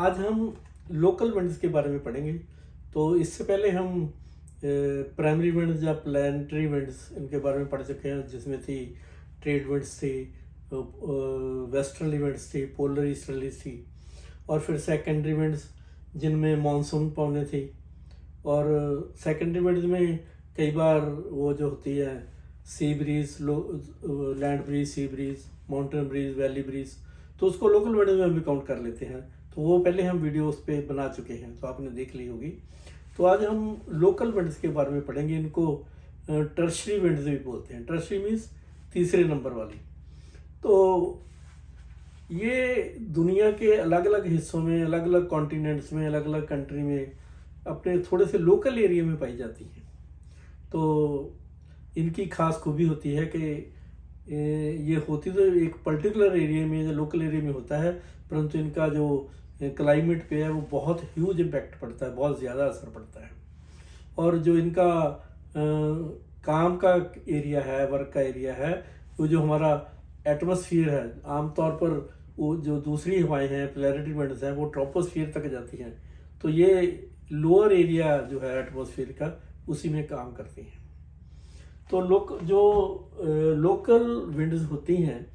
आज हम local winds के बारे में पढ़ेंगे। तो इससे पहले हम प्राइमरी विंड्स या प्लानिटरी विंड्स इनके बारे में पढ़ चुके हैं, जिसमें थी ट्रेड विंड्स थी, वेस्टर्नली विंड्स थी, पोलर ईस्टर्लीज थी, और फिर सेकेंडरी विंड्स जिनमें मानसून पवनें थी। और सेकेंडरी विंड्स में कई बार वो जो होती है sea breeze, land breeze, sea breeze, mountain breeze, valley breeze, तो उसको लोकल विंड्स में भी काउंट कर लेते हैं। तो वो पहले हम वीडियो उस पर बना चुके हैं, तो आपने देख ली होगी। तो आज हम लोकल विंड्स के बारे में पढ़ेंगे। इनको टर्शरी विंड्स भी बोलते हैं। टर्शरी मीन्स तीसरे नंबर वाली। तो ये दुनिया के अलग अलग हिस्सों में, अलग अलग कॉन्टिनेंट्स में, अलग अलग कंट्री में अपने थोड़े से लोकल एरिया में पाई जाती हैं। तो इनकी खास खूबी होती है कि ये होती तो एक पर्टिकुलर एरिया में या लोकल एरिया में होता है, परंतु इनका जो क्लाइमेट पे है वो बहुत ह्यूज इम्पैक्ट पड़ता है, बहुत ज़्यादा असर पड़ता है। और जो इनका काम का एरिया है, वर्क का एरिया है, वो जो हमारा एटमॉस्फेयर है, आमतौर पर वो जो दूसरी हवाएं हैं, प्लैनेटरी विंड्स हैं, वो ट्रोपोस्फियर तक जाती हैं। तो ये लोअर एरिया जो है एटमॉस्फेयर का, उसी में काम करती हैं। तो लोकल विंड्स होती हैं,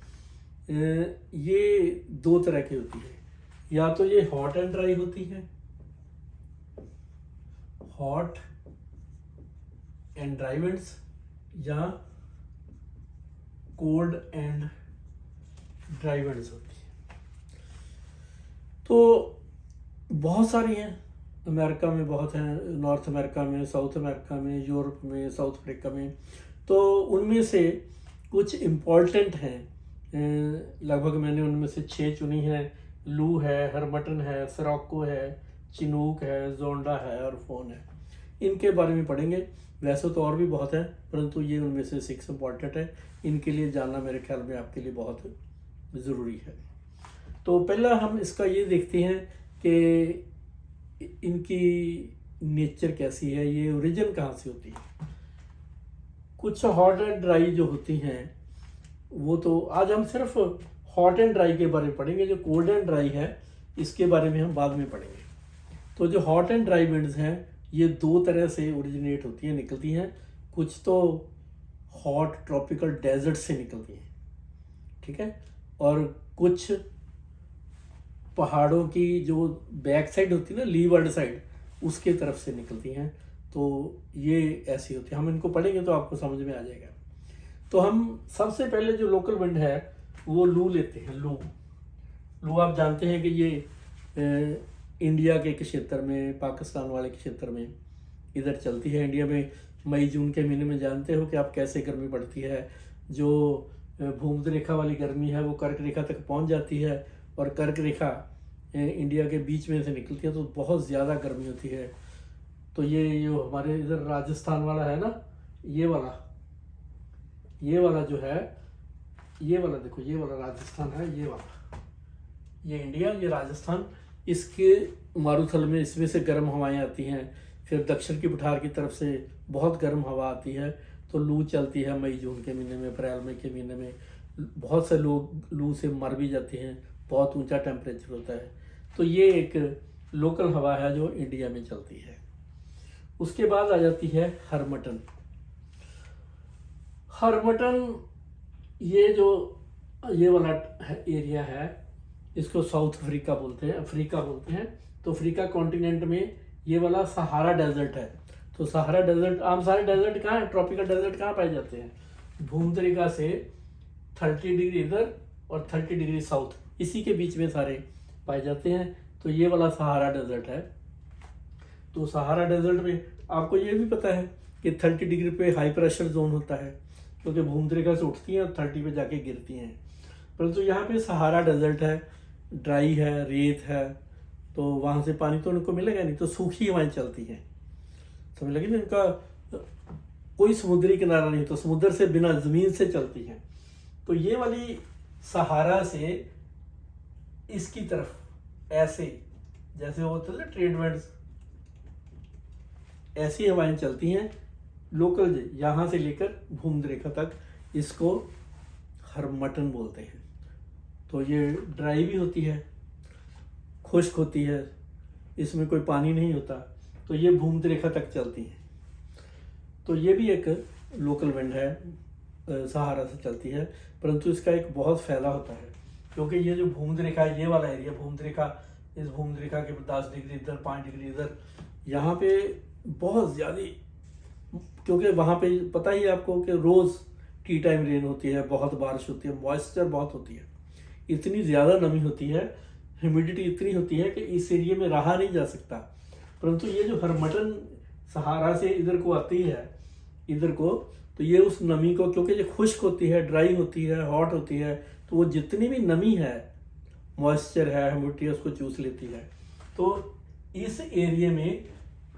ये दो तरह की होती है। या तो ये हॉट एंड ड्राई होती है, हॉट एंड ड्राई विंड्स, या कोल्ड एंड ड्राई विंड्स होती है। तो बहुत सारी हैं। अमेरिका में बहुत हैं, नॉर्थ अमेरिका में, साउथ अमेरिका में, यूरोप में, साउथ अफ्रीका में। तो उनमें से कुछ इम्पॉर्टेंट हैं, लगभग मैंने उनमें से 6 चुनी हैं। लू है, हरमटन है, सिरोको है, चिनूक है, जोंडा है और फोन है। इनके बारे में पढ़ेंगे। वैसे तो और भी बहुत है, परंतु ये उनमें से 6 इम्पॉर्टेंट है। इनके लिए जानना मेरे ख्याल में आपके लिए बहुत ज़रूरी है। तो पहला हम इसका ये देखते हैं कि इनकी नेचर कैसी है, ये ओरिजिन कहाँ से होती है। कुछ हॉट एंड ड्राई जो होती हैं, वो तो आज हम सिर्फ हॉट एंड ड्राई के बारे में पढ़ेंगे। जो कोल्ड एंड ड्राई है, इसके बारे में हम बाद में पढ़ेंगे। तो जो हॉट एंड ड्राई विंड्स हैं, ये दो तरह से ओरिजिनेट होती हैं, निकलती हैं। कुछ तो हॉट ट्रॉपिकल डेजर्ट से निकलती हैं, ठीक है, और कुछ पहाड़ों की जो बैक साइड होती है ना, लीवर्ड साइड, उसके तरफ से निकलती हैं। तो ये ऐसी होती है। हम इनको पढ़ेंगे तो आपको समझ में आ जाएगा। तो हम सबसे पहले जो लोकल विंड है वो लू लेते हैं। लू आप जानते हैं कि ये इंडिया के क्षेत्र में, पाकिस्तान वाले क्षेत्र में इधर चलती है। इंडिया में मई जून के महीने में जानते हो कि आप कैसे गर्मी पड़ती है। जो भूमध्य रेखा वाली गर्मी है वो कर्क रेखा तक पहुंच जाती है, और कर्क रेखा इंडिया के बीच में से निकलती है, तो बहुत ज़्यादा गर्मी होती है। तो ये जो हमारे इधर राजस्थान वाला है ना, ये वाला जो है, ये वाला देखो, ये वाला राजस्थान है, ये वाला, ये इंडिया, ये राजस्थान। इसके मारूथल में इसमें से गर्म हवाएं आती हैं। फिर दक्षिण की पठार की तरफ से बहुत गर्म हवा आती है। तो लू चलती है मई जून के महीने में, अप्रैल मई के महीने में। बहुत से लोग लू से मर भी जाते हैं, बहुत ऊंचा टेम्परेचर होता है। तो ये एक लोकल हवा है जो इंडिया में चलती है। उसके बाद आ जाती है हरमटन। ये वाला एरिया है, इसको साउथ अफ्रीका बोलते हैं, अफ्रीका बोलते हैं। तो अफ्रीका कॉन्टिनेंट में ये वाला सहारा डेजर्ट है। तो सहारा डेजर्ट, आम सारे डेजर्ट कहाँ है, ट्रॉपिकल डेजर्ट कहाँ पाए जाते हैं, भूमध्य रेखा से 30 डिग्री इधर और 30 डिग्री साउथ, इसी के बीच में सारे पाए जाते हैं। तो ये वाला सहारा डेजर्ट है। तो सहारा डेजर्ट में आपको ये भी पता है कि 30 डिग्री पे हाई प्रेशर जोन होता है, क्योंकि भूमध्य रेखा से उठती हैं और 30 पे जाके गिरती हैं। परंतु यहाँ पे सहारा डेजर्ट है, ड्राई है, रेत है, तो वहाँ से पानी तो उनको मिलेगा नहीं, तो सूखी हवाएं चलती हैं। समझ लगी ना, इनका कोई समुद्री किनारा नहीं, तो समुद्र से बिना, ज़मीन से चलती हैं। तो ये वाली सहारा से इसकी तरफ ऐसे, जैसे होते हैं ट्रेड विंड्स, ऐसी हवाएं चलती हैं लोकल, यहाँ से लेकर भूमध्य रेखा तक। इसको हरमटन बोलते हैं। तो ये ड्राई भी होती है, खुश्क होती है, इसमें कोई पानी नहीं होता, तो ये भूमध्य रेखा तक चलती हैं। तो ये भी एक लोकल विंड है, सहारा से चलती है, परंतु इसका एक बहुत फायदा होता है, क्योंकि ये जो भूमध्य रेखा है, ये वाला एरिया भूमध्य रेखा, इस भूमध्य रेखा के 10 डिग्री इधर, 5 डिग्री इधर, यहाँ पे बहुत ज़्यादा, क्योंकि वहाँ पे पता ही है आपको कि रोज़ टी टाइम रेन होती है, बहुत बारिश होती है, मॉइस्चर बहुत होती है, इतनी ज़्यादा नमी होती है, ह्यूमिडिटी इतनी होती है कि इस एरिया में रहा नहीं जा सकता। परंतु ये जो हरमटन सहारा से इधर को आती है, इधर को, तो ये उस नमी को, क्योंकि ये खुश्क होती है, ड्राई होती है, हॉट होती है, तो वो जितनी भी नमी है, मॉइस्चर है, ह्यूमिडिटी है, उसको चूस लेती है। तो इस एरिया में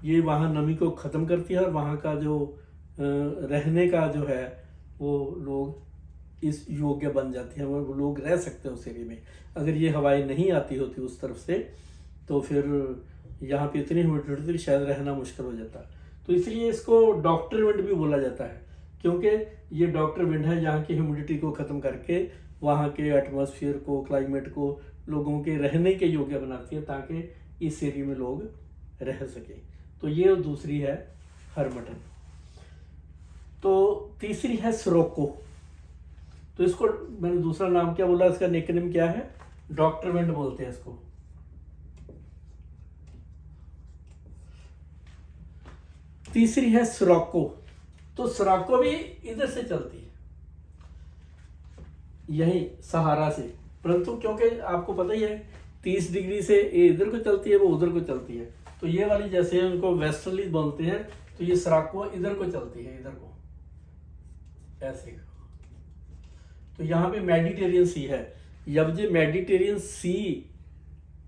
ये वहाँ नमी को ख़त्म करती है, और वहाँ का जो रहने का जो है वो लोग इस योग्य बन जाती है, वो लोग रह सकते हैं उस एरिया में। अगर ये हवाएं नहीं आती होती उस तरफ से, तो फिर यहाँ पे इतनी ह्यूमिडिटी थी, शायद रहना मुश्किल हो जाता। तो इसलिए इसको डॉक्टर विंड भी बोला जाता है, क्योंकि ये डॉक्टर विंड है, यहाँ की ह्यूमिडिटी को ख़त्म करके वहाँ के एटमॉस्फेयर को, क्लाइमेट को लोगों के रहने के योग्य बनाती है, ताकि इस एरिया में लोग रह सकें। तो ये दूसरी है हरमटन। तो तीसरी है सिरोको। तो इसको मैंने दूसरा नाम क्या बोला, इसका निकनेम क्या है, डॉक्टर विंड बोलते हैं इसको। तीसरी है सिरोको। तो सिरोको भी इधर से चलती है, यही सहारा से, परंतु क्योंकि आपको पता ही है 30 डिग्री से ये इधर को चलती है, वो उधर को चलती है, तो ये वाली जैसे उनको वेस्टर्ली बोलते हैं, तो ये सिरोको इधर को चलती है, इधर को ऐसे। तो यहाँ पे मेडिटेरियन सी है, जब ये मेडिटेरियन सी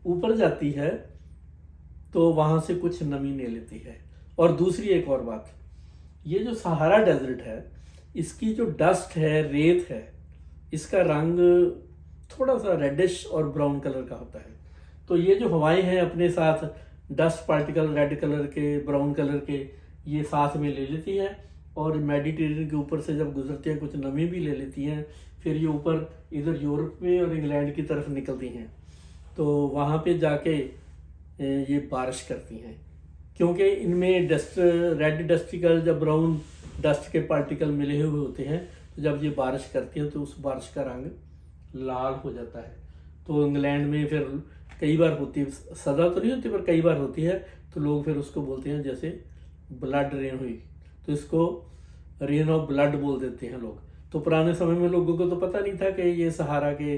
ऊपर जाती है तो वहां से कुछ नमी ले लेती है। और दूसरी एक और बात, ये जो सहारा डेजर्ट है, इसकी जो डस्ट है, रेत है, इसका रंग थोड़ा सा रेडिश और ब्राउन कलर का होता है। तो ये जो हवाएं हैं अपने साथ डस्ट पार्टिकल रेड कलर के, ब्राउन कलर के, ये साथ में ले लेती है, और मेडिटेरियन के ऊपर से जब गुजरती हैं कुछ नमी भी ले लेती हैं, फिर ये ऊपर इधर यूरोप में और इंग्लैंड की तरफ निकलती हैं, तो वहाँ पे जाके ये बारिश करती हैं, क्योंकि इनमें डस्ट, रेड डस्टिकल जब ब्राउन डस्ट के पार्टिकल मिले हुए होते हैं, तो जब ये बारिश करती है तो उस बारिश का रंग लाल हो जाता है। तो इंग्लैंड में फिर कई बार होती है, सदा तो नहीं होती पर कई बार होती है, तो लोग फिर उसको बोलते हैं जैसे ब्लड रेन हुई, तो इसको रेन ऑफ ब्लड बोल देते हैं लोग। तो पुराने समय में लोगों को तो पता नहीं था कि ये सहारा के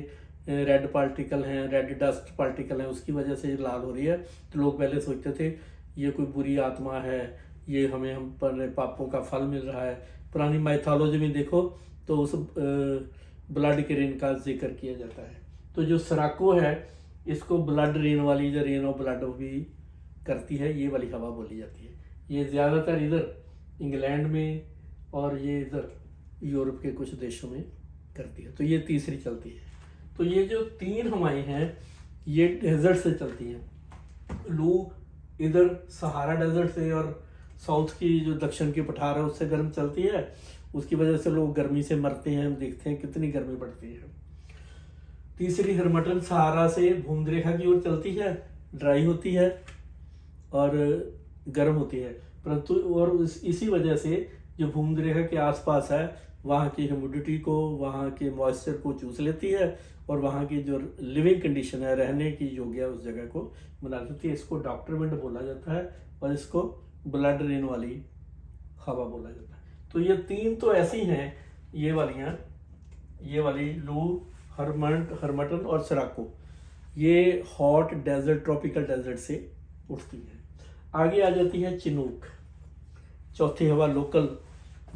रेड पार्टिकल हैं, रेड डस्ट पार्टिकल हैं, उसकी वजह से लाल हो रही है। तो लोग पहले सोचते थे ये कोई बुरी आत्मा है, ये हमें हम पर पापों का फल मिल रहा है। पुरानी माइथोलॉजी में देखो तो उस ब्लड के रेन का जिक्र किया जाता है। तो जो सिरोको है, इसको ब्लड रेन वाली, जो रेन ऑफ ब्लड भी करती है, ये वाली हवा बोली जाती है। ये ज़्यादातर इधर इंग्लैंड में और ये इधर यूरोप के कुछ देशों में करती है। तो ये तीसरी चलती है। तो ये जो तीन हवाएं हैं, ये डेजर्ट से चलती हैं। लू इधर सहारा डेजर्ट से और साउथ की जो दक्षिण की पठार है उससे गर्म चलती है, उसकी वजह से लोग गर्मी से मरते हैं। हम देखते हैं कितनी गर्मी पड़ती है। तीसरी हरमटन सहारा से भूमध्य रेखा की ओर चलती है, ड्राई होती है और गर्म होती है, परंतु और इसी वजह से जो भूमध्य रेखा के आसपास है वहाँ की ह्यूमिडिटी को, वहाँ के मॉइस्चर को चूस लेती है, और वहाँ की जो लिविंग कंडीशन है, रहने की योग्य उस जगह को बना देती है। इसको डॉक्टर विंड बोला जाता है और इसको ब्लड रेन वाली हवा बोला जाता है। तो ये तीन तो ऐसी हैं, ये वालियाँ, ये वाली लू, हरमटन और सिरोको, ये हॉट डेजर्ट, ट्रॉपिकल डेजर्ट से उठती है। आगे आ जाती है चिनूक, चौथी हवा लोकल।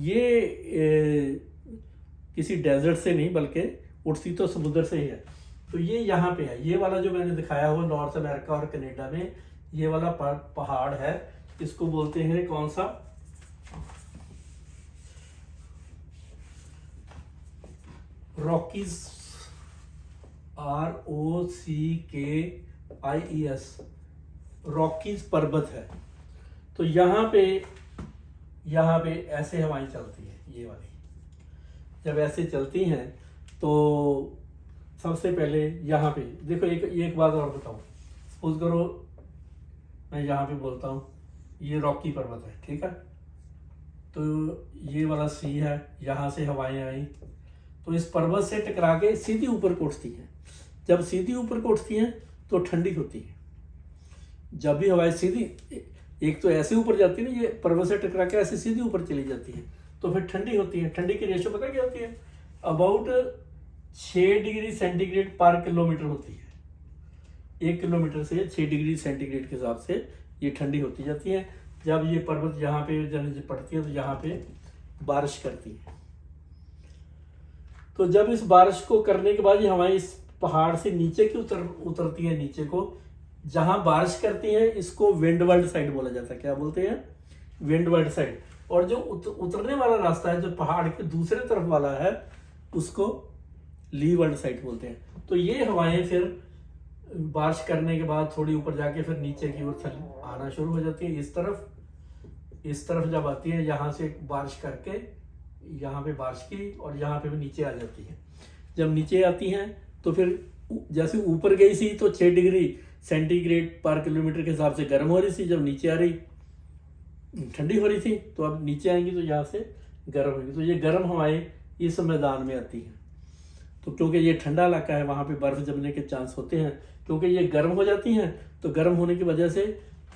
ये किसी डेजर्ट से नहीं बल्कि उठती तो समुद्र से ही है। तो ये यहाँ पे है, ये वाला जो मैंने दिखाया हुआ नॉर्थ अमेरिका और कनाडा में, ये वाला पहाड़ है, इसको बोलते हैं कौन सा, रॉकीज, ROCKIES, रॉकीज पर्वत है। तो यहाँ पे ऐसे हवाएं चलती हैं, ये वाली जब ऐसे चलती हैं तो सबसे पहले यहाँ पे देखो, एक बात और बताऊँ, सपोज करो मैं यहाँ पे बोलता हूँ ये रॉकी पर्वत है, ठीक है। तो ये वाला सी है, यहाँ से हवाएं आई तो इस पर्वत से टकरा के सीधी ऊपर को उठती हैं। जब सीधी ऊपर को उठती हैं तो ठंडी होती है। जब भी हवाएं सीधी, एक तो ऐसे ऊपर जाती है ना, ये पर्वत से टकरा के ऐसे सीधी ऊपर चली जाती है तो फिर ठंडी होती है। ठंडी की रेशो पता क्या होती है? अबाउट 6 डिग्री सेंटीग्रेड पर किलोमीटर होती है। 1 किलोमीटर से 6 डिग्री सेंटीग्रेड के हिसाब से ये ठंडी होती जाती है। जब ये पर्वत यहाँ पे जब पड़ती है तो यहाँ पे बारिश करती है। तो जब इस बारिश को करने के बाद ये हवाएं इस पहाड़ से नीचे की उतरती है, नीचे को जहां बारिश करती है इसको विंडवर्ड साइड बोला जाता है। क्या बोलते हैं? Windward side. और जो उतरने वाला रास्ता है जो पहाड़ के दूसरे तरफ वाला है उसको लीवर्ड साइड बोलते हैं। तो ये हवाएं फिर बारिश करने के बाद थोड़ी ऊपर जाके फिर नीचे की ओर आना शुरू हो जाती है। इस तरफ जब आती है यहाँ से बारिश करके यहाँ पे बारिश की और यहाँ पे भी नीचे आ जाती है। जब नीचे आती हैं तो फिर जैसे ऊपर गई थी तो 6 डिग्री सेंटीग्रेड पर किलोमीटर के हिसाब से गर्म हो रही थी, जब नीचे आ रही ठंडी हो रही थी। तो अब नीचे आएंगी तो यहाँ से गर्म होगी। तो ये गर्म हवाएं इस मैदान में आती हैं। तो क्योंकि ये ठंडा इलाका है वहाँ पे बर्फ जमने के चांस होते हैं। क्योंकि ये गर्म हो जाती हैं तो गर्म होने की वजह से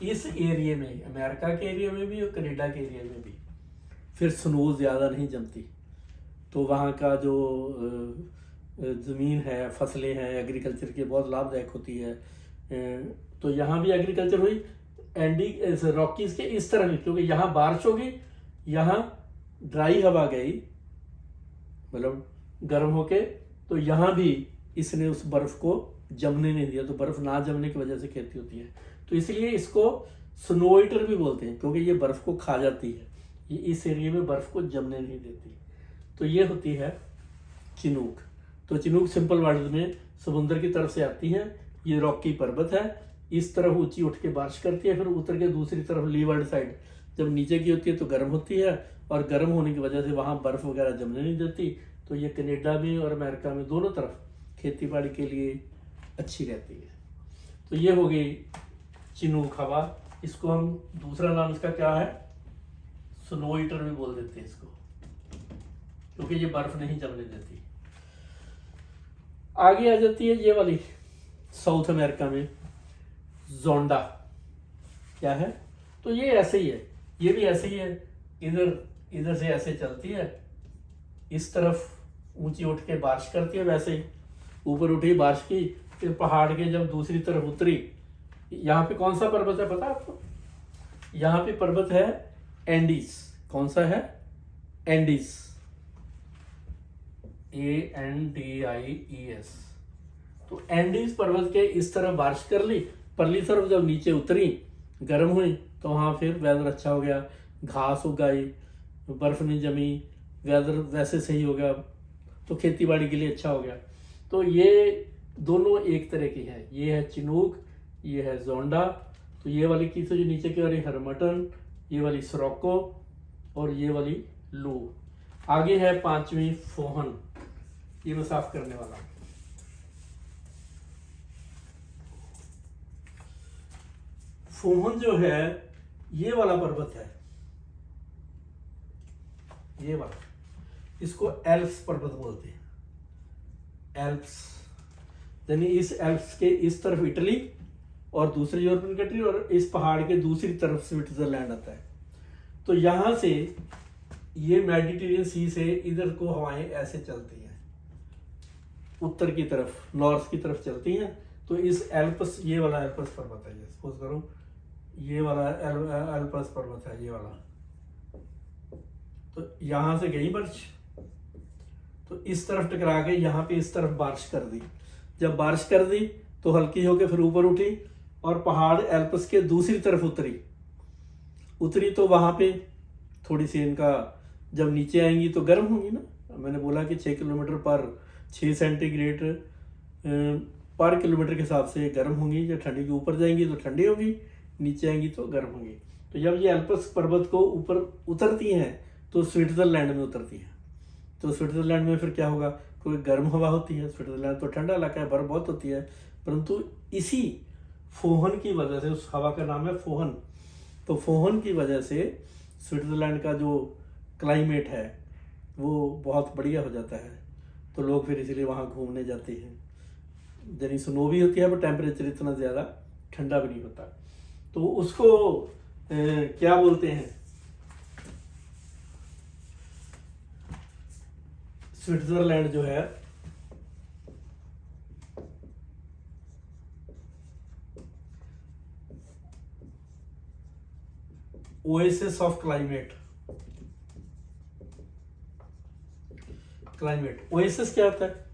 इस एरिया में, अमेरिका के एरिया में भी और कनाडा के एरिया में भी फिर स्नो ज़्यादा नहीं जमती। तो वहाँ का जो ज़मीन है, फसलें हैं, एग्रीकल्चर की बहुत लाभदायक होती है। तो यहाँ भी एग्रीकल्चर हुई रॉकीज के इस तरह भी, क्योंकि यहाँ बारिश होगी, यहाँ ड्राई हवा गई मतलब गर्म होके, तो यहाँ भी इसने उस बर्फ को जमने नहीं दिया। तो बर्फ ना जमने की वजह से खेती होती है। तो इसलिए इसको स्नोइटर भी बोलते हैं, क्योंकि ये बर्फ को खा जाती है, ये इस एरिया में बर्फ को जमने नहीं देती। तो ये होती है चिनूक। तो चिनूक सिंपल वर्ड में समुद्र की तरफ से आती है। ये रॉकी पर्वत है, इस तरफ ऊंची उठ के बारिश करती है, फिर उतर के दूसरी तरफ लीवर्ड साइड जब नीचे की होती है तो गर्म होती है, और गर्म होने की वजह से वहाँ बर्फ वगैरह जमने नहीं देती। तो ये कनाडा में और अमेरिका में दोनों तरफ खेती बाड़ी के लिए अच्छी रहती है। तो ये हो गई चिनूक हवा। इसको हम दूसरा नाम इसका क्या है? स्नोइटर भी बोल देते हैं इसको, क्योंकि ये बर्फ नहीं जमने देती। आगे आ जाती है ये वाली साउथ अमेरिका में जोंडा। क्या है? तो ये ऐसे ही है, ये भी ऐसे ही है। इधर से ऐसे चलती है, इस तरफ ऊंची उठ के बारिश करती है, वैसे ही ऊपर उठी बारिश की, फिर पहाड़ के जब दूसरी तरफ उतरी। यहाँ पे कौन सा पर्वत है पता है आपको? यहाँ पे पर्वत है एंडीज। कौन सा है? Andes, ANDIES। तो एंडीज पर्वत के इस तरफ बारिश कर ली, परली तरफ जब नीचे उतरी गर्म हुई तो वहाँ फिर वेदर अच्छा हो गया, घास उगाई, बर्फ नहीं जमी, वेदर वैसे सही हो गया, तो खेती बाड़ी के लिए अच्छा हो गया। तो ये दोनों एक तरह की है। ये है चिनूक, ये है जोंडा। तो ये वाली की तो जो नीचे की वाली हरमटन, ये वाली सरोको और ये वाली लू। आगे है 5वीं फोहन। ये मैं साफ करने वाला हूं। फोहन जो है ये वाला पर्वत है, ये वाला, इसको एल्प्स पर्वत बोलते हैं। एल्प्स यानी इस एल्प्स के इस तरफ इटली और दूसरी यूरोपियन कंट्री, और इस पहाड़ के दूसरी तरफ स्विट्जरलैंड आता है। तो यहां से ये मेडिटेरियन सी से इधर को हवाएं ऐसे चलती हैं, उत्तर की तरफ, नॉर्थ की तरफ चलती हैं। तो इस एल्प्स, ये वाला एल्प्स पर्वत है, सपोज करो ये वाला एल्प्स पर्वत है, ये वाला। तो यहां से गई बारिश, तो इस तरफ टकरा के यहाँ पे इस तरफ बारिश कर दी। जब बारिश कर दी तो हल्की होकर फिर ऊपर उठी और पहाड़ एल्प्स के दूसरी तरफ उतरी तो वहां पे थोड़ी सी इनका, जब नीचे आएंगी तो गर्म होंगी ना। मैंने बोला कि 6 किलोमीटर पर 6 सेंटीग्रेड पर किलोमीटर के हिसाब से गर्म होंगी। जब ठंडी के ऊपर जाएंगी तो ठंडी होगी, नीचे आएंगी तो गर्म होंगी। तो जब ये एल्प्स पर्वत को ऊपर उतरती हैं तो स्विट्जरलैंड में उतरती हैं। तो स्विट्जरलैंड में फिर क्या होगा? कोई गर्म हवा होती है, स्विट्जरलैंड तो ठंडा इलाका है, बर्फ बहुत होती है, परंतु इसी फोहन की वजह से, उस हवा का नाम है फोहन, तो फोहन की वजह से स्विट्ज़रलैंड का जो क्लाइमेट है वो बहुत बढ़िया हो जाता है। तो लोग फिर इसीलिए वहाँ घूमने जाते हैं। यानी स्नो भी होती है पर टेम्परेचर इतना ज़्यादा ठंडा भी नहीं होता। तो उसको क्या बोलते हैं, स्विट्जरलैंड जो है ओएसिस ऑफ क्लाइमेट। ओएसिस क्या होता है?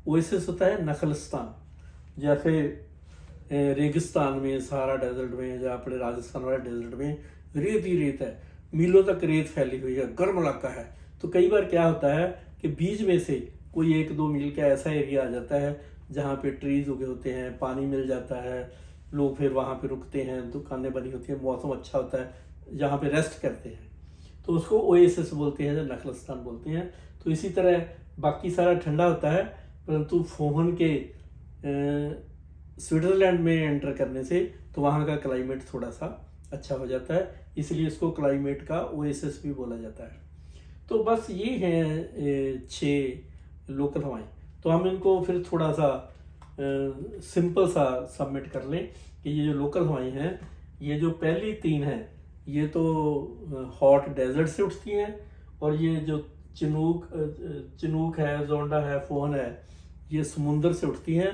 ओएसिस होता है नखलस्तान। जैसे रेगिस्तान में, सहारा डेजर्ट में, या अपने राजस्थान वाले डेजर्ट में रेत ही रेत है, मीलों तक रेत फैली हुई है, गर्म इलाका है। तो कई बार क्या होता है कि बीच में से कोई 1-2 मील का ऐसा एरिया आ जाता है जहाँ पे ट्रीज उगे होते हैं, पानी मिल जाता है, लोग फिर वहाँ पे रुकते हैं, दुकानें बनी होती हैं, मौसम अच्छा होता है, जहाँ पे रेस्ट करते हैं, तो उसको ओएसिस बोलते हैं, नखलस्तान बोलते हैं। तो इसी तरह बाकी सारा ठंडा होता है, परंतु फोहन के स्विट्जरलैंड में एंटर करने से तो वहाँ का क्लाइमेट थोड़ा सा अच्छा हो जाता है, इसलिए इसको क्लाइमेट का ओएसिस भी बोला जाता है। तो बस ये हैं 6 लोकल हवाएं। तो हम इनको फिर थोड़ा सा सिंपल सा सबमिट कर लें कि ये जो लोकल हवाएं हैं, ये जो पहली 3 हैं ये तो हॉट डेजर्ट से उठती हैं, और ये जो चिनूक है, जोंडा है, फोहन है, ये समुंदर से उठती हैं।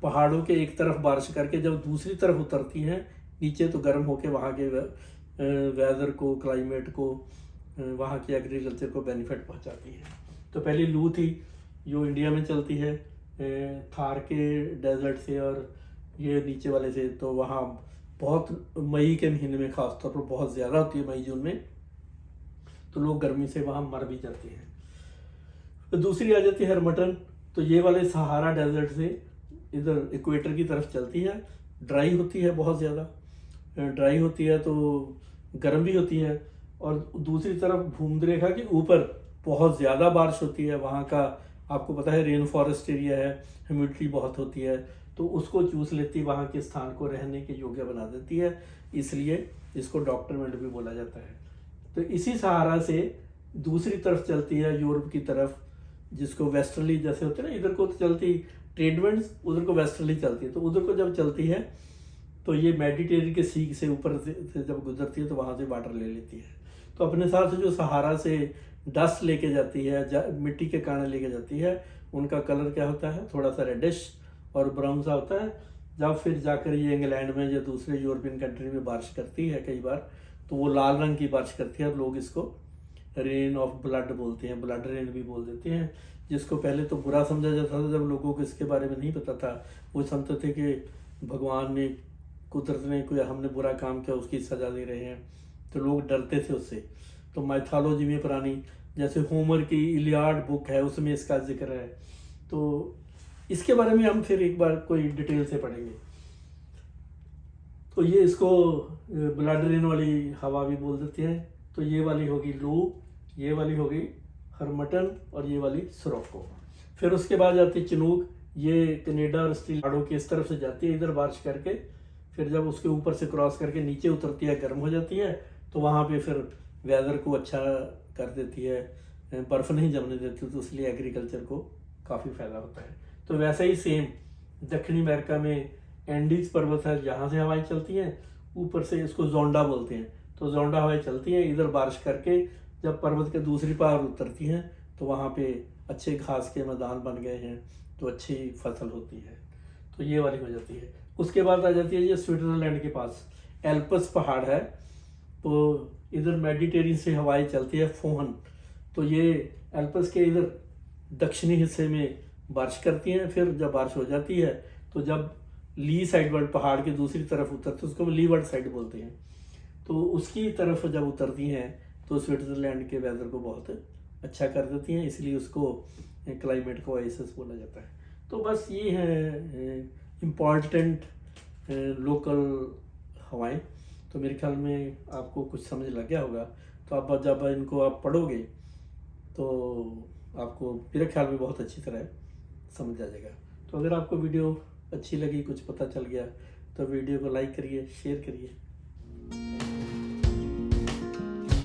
पहाड़ों के एक तरफ बारिश करके जब दूसरी तरफ उतरती हैं नीचे, तो गर्म होके वहाँ के वेदर को, क्लाइमेट को, वहाँ के एग्रीकल्चर को बेनिफिट पहुँचाती हैं। तो पहली लू थी जो इंडिया में चलती है थार के डेजर्ट से और ये नीचे वाले से, तो वहाँ बहुत मई के महीने में खासतौर पर बहुत ज़्यादा होती है, मई जून में, तो लोग गर्मी से वहाँ मर भी जाते हैं। तो दूसरी आ जाती है हरमटन। तो ये वाले सहारा डेजर्ट से इधर इक्वेटर की तरफ चलती है, ड्राई होती है, बहुत ज़्यादा ड्राई होती है, तो गर्म भी होती है। और दूसरी तरफ भूमध्य रेखा के ऊपर बहुत ज़्यादा बारिश होती है, वहाँ का आपको पता है रेन फॉरेस्ट एरिया है, ह्यूमिडिटी बहुत होती है, तो उसको चूस लेती, वहाँ के स्थान को रहने के योग्य बना देती है, इसलिए इसको डॉक्टरमेंट भी बोला जाता है। तो इसी सहारा से दूसरी तरफ चलती है यूरोप की तरफ, जिसको वेस्टर्ली जैसे होते हैं ना, इधर को तो चलती ट्रेड विंड्स, उधर को वेस्टर्ली चलती है। तो उधर को जब चलती है तो ये मेडिटेरियन के सी से ऊपर से जब गुजरती है तो वहाँ से वाटर ले लेती है। तो अपने साथ जो सहारा से डस्ट लेके जाती है, मिट्टी के कारण लेके जाती है, उनका कलर क्या होता है, थोड़ा सा रेडिश और ब्राउन सा होता है। जब फिर जाकर ये इंग्लैंड में या दूसरे यूरोपियन कंट्री में बारिश करती है कई बार, तो वो लाल रंग की बारिश करती है, और लोग इसको रेन ऑफ ब्लड बोलते हैं, ब्लड रेन भी बोल देते हैं, जिसको पहले तो बुरा समझा जाता था जब लोगों को इसके बारे में नहीं पता था। वो समझते थे कि भगवान ने, कुदरत ने कोई हमने बुरा काम किया उसकी सजा दे रहे हैं, तो लोग डरते थे उससे। तो माइथोलॉजी में पुरानी, जैसे होमर की इलियाड बुक है, उसमें इसका जिक्र है। तो इसके बारे में हम फिर एक बार कोई डिटेल से पढ़ेंगे। तो ये इसको ब्लड रेन वाली हवा भी बोल देते हैं। तो ये वाली होगी लू, ये वाली होगी हरमटन, और ये वाली सिरोको। फिर उसके बाद जाती चिनूक, ये कनेडा और स्टील की इस तरफ से जाती है इधर बारिश करके, फिर जब उसके ऊपर से क्रॉस करके नीचे उतरती है, गर्म हो जाती है, तो वहाँ पे फिर वेदर को अच्छा कर देती है, बर्फ़ नहीं जमने देती, तो इसलिए एग्रीकल्चर को काफ़ी फ़ायदा होता है। तो वैसे ही सेम दक्षिणी अमेरिका में एंडीज पर्वत है, जहाँ से हवाएं चलती हैं, ऊपर से इसको जोंडा बोलते हैं। तो जोंडा हवाएं चलती हैं इधर बारिश करके, जब पर्वत के दूसरी पार उतरती हैं तो वहाँ पे अच्छे घास के मैदान बन गए हैं, तो अच्छी फसल होती है। तो ये वाली हो जाती है। उसके बाद आ जाती है ये स्विट्जरलैंड के पास एल्प्स पहाड़ है, तो इधर मेडिटेरियन से हवाएं चलती है, फोहन। तो ये एल्प्स के इधर दक्षिणी हिस्से में बारिश करती हैं, फिर जब बारिश हो जाती है तो जब ली साइड वर्ड पहाड़ की दूसरी तरफ उतरती है, उसको लीवर्ड साइड बोलते हैं, तो उसकी तरफ जब उतरती हैं तो स्विट्जरलैंड के वेदर को बहुत अच्छा कर देती हैं, इसलिए उसको क्लाइमेट को ओएसिस बोला जाता है। तो बस ये है इम्पॉर्टेंट लोकल हवाएं। तो मेरे ख्याल में आपको कुछ समझ लग गया होगा। तो आप जब इनको आप पढ़ोगे तो आपको मेरे ख्याल में बहुत अच्छी तरह समझ आ जाएगा। तो अगर आपको वीडियो अच्छी लगी, कुछ पता चल गया तो वीडियो को लाइक करिए, शेयर करिए।